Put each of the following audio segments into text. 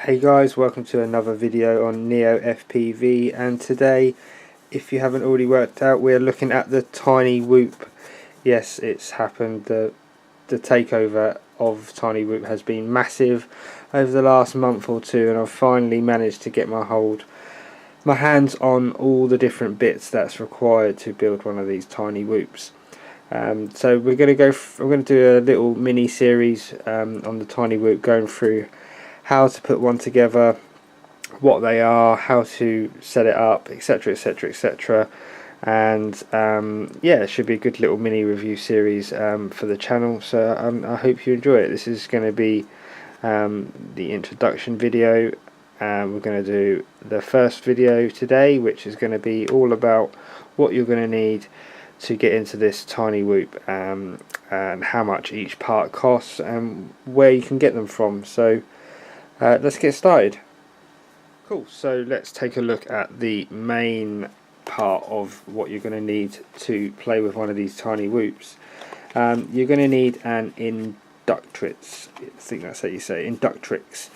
Hey guys, welcome to another video on Neo FPV, and today, if you haven't already worked out, we're looking at the TinyWhoop. Yes, it's happened. The takeover of TinyWhoop has been massive over the last month or two, and I've finally managed to get my hands on all the different bits that's required to build one of these TinyWhoops. So we're going to do a little mini series on the TinyWhoop, going through how to put one together, what they are, how to set it up, etc, etc, etc. And yeah, it should be a good little mini review series for the channel, so I hope you enjoy it. This is going to be the introduction video. We're going to do the first video today, which is going to be all about what you're going to need to get into this TinyWhoop, and how much each part costs and where you can get them from. So let's get started. Cool, so let's take a look at the main part of what you're going to need to play with one of these TinyWhoops. You're going to need an inductrix, I think that's how you say it, inductrix,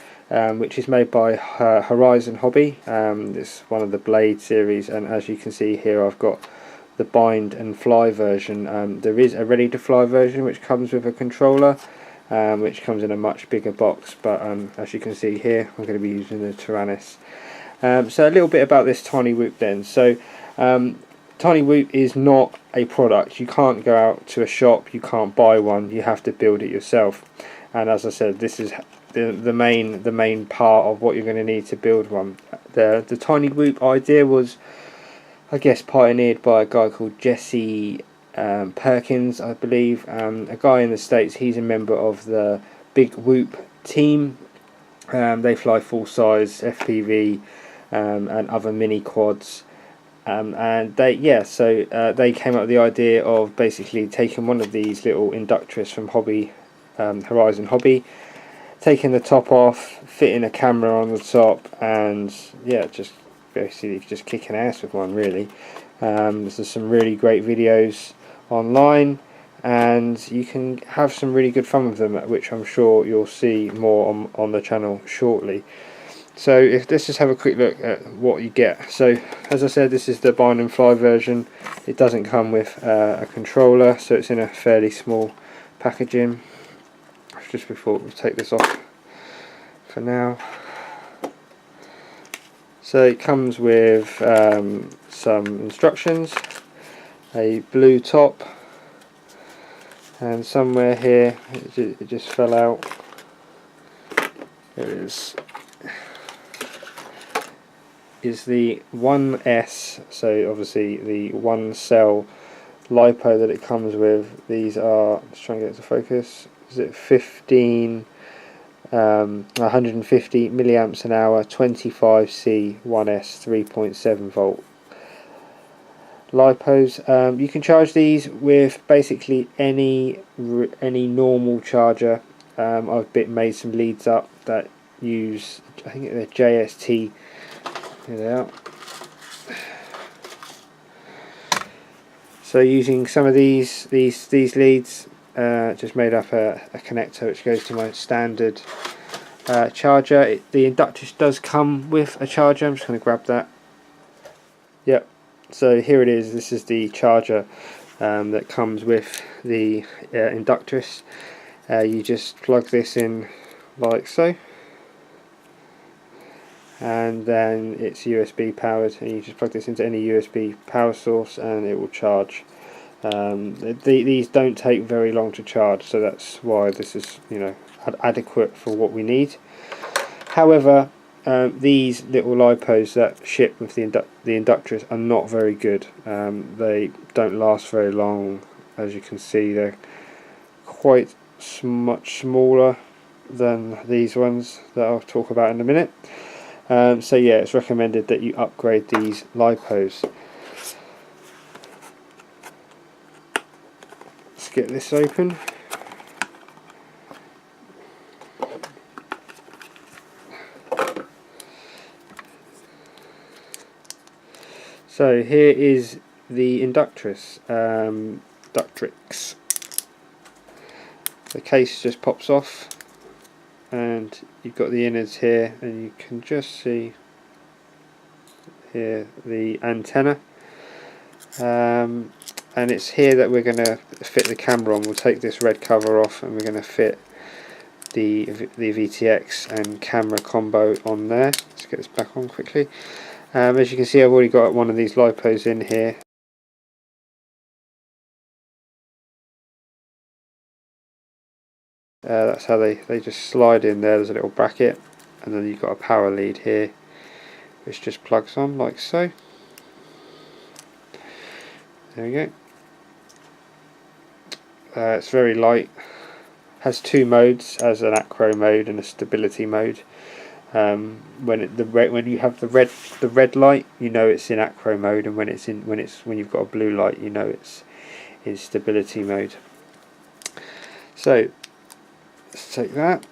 which is made by Horizon Hobby. It's one of the Blade series, and as you can see here, I've got the bind and fly version. There is a ready to fly version which comes with a controller, which comes in a much bigger box, but as you can see here, I'm going to be using the Tyrannus. So a little bit about this TinyWhoop then. So TinyWhoop is not a product. You can't go out to a shop, you can't buy one, you have to build it yourself. And as I said, this is the main part of what you're going to need to build one. The TinyWhoop idea was, I guess, pioneered by a guy called Jesse Perkins, I believe, a guy in the States. He's a member of the Big Whoop team. They fly full-size FPV and other mini quads, and they came up with the idea of basically taking one of these little inductress from Horizon Hobby, taking the top off, fitting a camera on the top, and yeah, just basically just kicking ass with one, really. There's some really great videos online, and you can have some really good fun with them, which I'm sure you'll see more on the channel shortly. So let's just have a quick look at what you get. So as I said, this is the bind and fly version. It doesn't come with a controller, so it's in a fairly small packaging. Just before we take this off for now. So it comes with some instructions, a blue top, and somewhere here it just fell out. There it is the 1S, so obviously the one cell LiPo that it comes with. These are, let's try and get it to focus, is it 150 milliamps an hour, 25C 1S 3.7 volt LiPos. You can charge these with basically any normal charger. I've made some leads up that use, I think they're JST. Here they are. So using some of these leads, just made up a connector which goes to my standard charger. The inductress does come with a charger. I'm just going to grab that. Yep, so here it is. This is the charger that comes with the inductress. You just plug this in like so, and then it's USB powered, and you just plug this into any USB power source and it will charge. These don't take very long to charge, so that's why this is, you know, adequate for what we need. However, these little LiPos that ship with the inductress are not very good. They don't last very long. As you can see, they're quite much smaller than these ones that I'll talk about in a minute. So yeah, it's recommended that you upgrade these LiPos. Let's get this open. So here is the inductrix. The case just pops off, and you've got the innards here, and you can just see here the antenna, and it's here that we're going to fit the camera on. We'll take this red cover off and we're going to fit the VTX and camera combo on there. Let's get this back on quickly. As you can see, I've already got one of these lipos in here. That's how they just slide in there. There's a little bracket, and then you've got a power lead here which just plugs on like so. There we go. It's very light. Has two modes, as an acro mode and a stability mode. When you have the red light, you know it's in acro mode, and when you've got a blue light, you know it's in stability mode. So let's take that.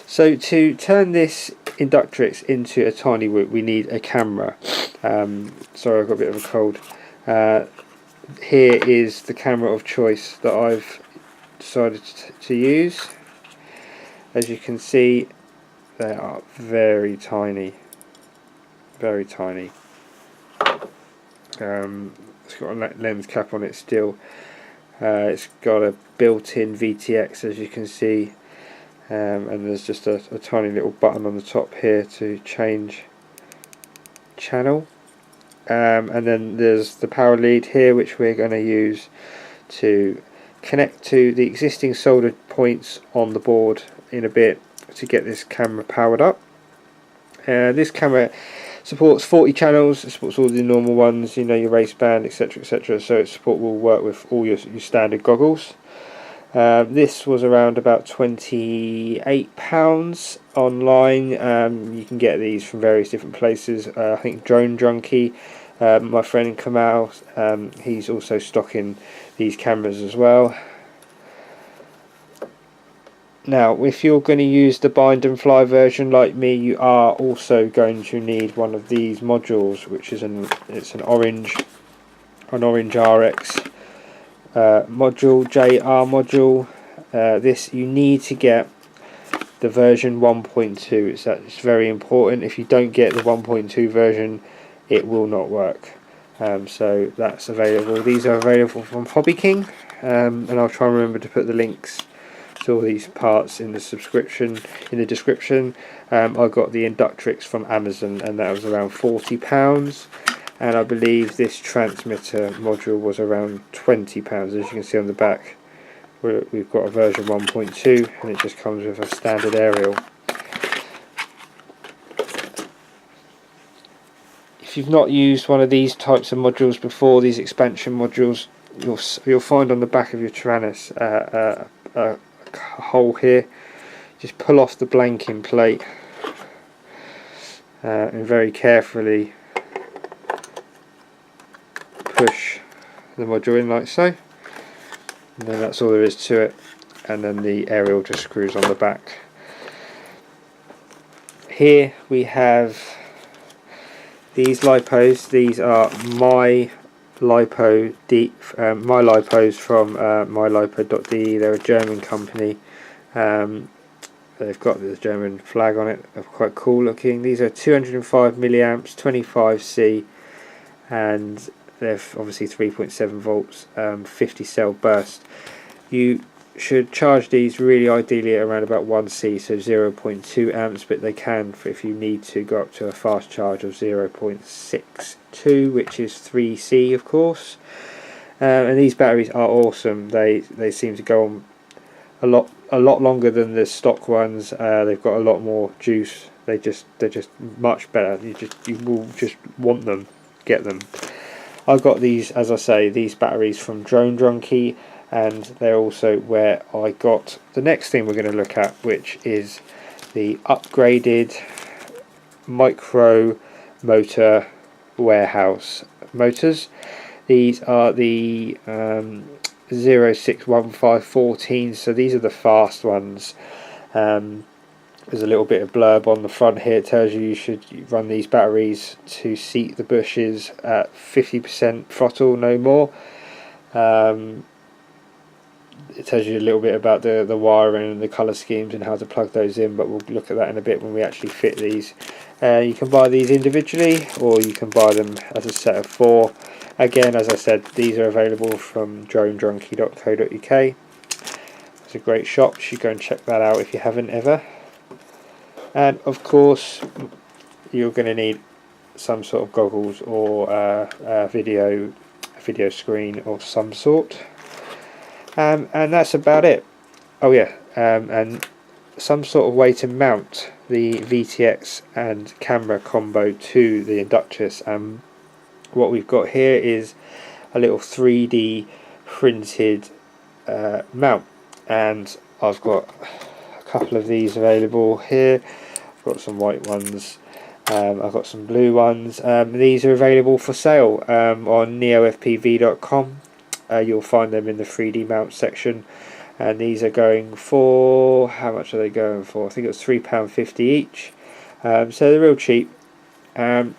So to turn this inductrix into a TinyWhoop, we need a camera. Sorry, I've got a bit of a cold. Here is the camera of choice that I've decided to use. As you can see, they are very tiny, very tiny. It's got a lens cap on it still. It's got a built-in VTX, as you can see, and there's just a tiny little button on the top here to change channel, and then there's the power lead here, which we're going to use to connect to the existing soldered points on the board in a bit to get this camera powered up. This camera supports 40 channels. It supports all the normal ones, you know, your race band, etc, etc, so its support will work with all your standard goggles. This was around about £28 online. You can get these from various different places. I think Drone Junkie, my friend Kamal, he's also stocking these cameras as well. Now, if you're going to use the bind and fly version like me, you are also going to need one of these modules, which is an orange RX module, JR module. This, you need to get the version 1.2. It's very important. If you don't get the 1.2 version, it will not work. So that's available. These are available from Hobby King, and I'll try and remember to put the links to all these parts in the description. I got the inductrix from Amazon, and that was around £40, and I believe this transmitter module was around £20. As you can see on the back, we've got a version 1.2, and it just comes with a standard aerial. If you've not used one of these types of modules before, these expansion modules, you'll find on the back of your Tyrannus a hole here. Just pull off the blanking plate and very carefully push the module in like so, and then that's all there is to it, and then the aerial just screws on the back. Here we have these lipos. These are my lipos from mylipo.de. They're a German company. They've got the German flag on it. They're quite cool looking. These are 205 milliamps, 25C, and they're obviously 3.7 volts, 50 cell burst. You should charge these really ideally at around about 1C, so 0.2 amps, but they can, if you need to, go up to a fast charge of 0.62, which is 3C of course. And these batteries are awesome. They seem to go on a lot longer than the stock ones. They've got a lot more juice. They're just much better. You will just want them, get them. I got these, as I say, these batteries from Drone Junkie, and they're also where I got the next thing we're going to look at, which is the upgraded micro motor warehouse motors. These are the 061514, so these are the fast ones. There's a little bit of blurb on the front here. It tells you should run these batteries to seat the bushes at 50% throttle, no more. it tells you a little bit about the wiring and the colour schemes and how to plug those in, but we'll look at that in a bit when we actually fit these. You can buy these individually, or you can buy them as a set of 4. Again, as I said, these are available from dronedrunkie.co.uk. It's a great shop, you should go and check that out if you haven't ever. And of course you're going to need some sort of goggles or a video screen of some sort, and that's about it. Oh yeah, and some sort of way to mount the VTX and camera combo to the inductrix. What we've got here is a little 3D printed mount, and I've got a couple of these available here. I've got some white ones, I've got some blue ones. These are available for sale on neofpv.com. You'll find them in the 3D mount section, and these are going for, how much are they going for? I think it was £3.50 each, so they're real cheap. I've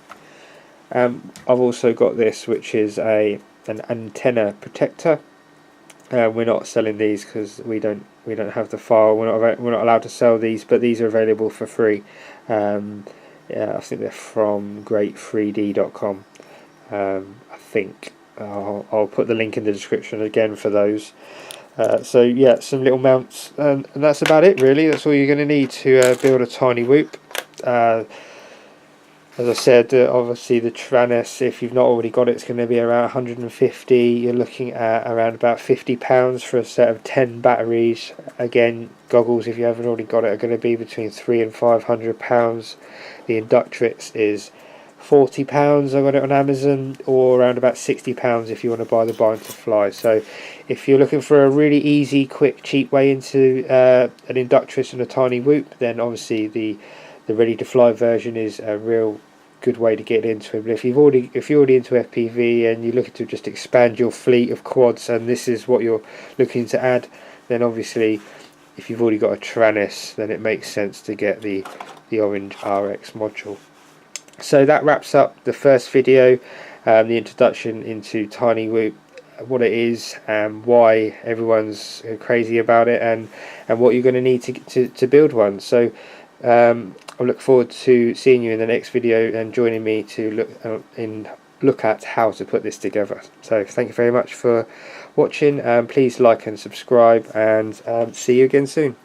also got this, which is an antenna protector. We're not selling these because we don't have the file. We're not allowed to sell these, but these are available for free. Yeah, I think they're from great3d.com. I think I'll put the link in the description again for those. So yeah, some little mounts, and that's about it really. That's all you're going to need to build a TinyWhoop. As I said, obviously the Tranus, if you've not already got it, it's going to be around 150. You're looking at around about £50 for a set of 10 batteries. Again, goggles, if you haven't already got it, are going to be between £300 and £500. The inductrix is £40. I got it on Amazon, or around about £60 if you want to buy the bind to fly. So if you're looking for a really easy, quick, cheap way into an inductrix and a TinyWhoop, then obviously the ready to fly version is a real good way to get into it. But if you're already into FPV and you're looking to just expand your fleet of quads, and this is what you're looking to add, then obviously if you've already got a Tranus, then it makes sense to get the orange RX module. So that wraps up the first video, the introduction into TinyWhoop, what it is and why everyone's crazy about it, and what you're going to need to build one. So I look forward to seeing you in the next video and joining me to look at how to put this together. So thank you very much for watching. Please like and subscribe, and see you again soon.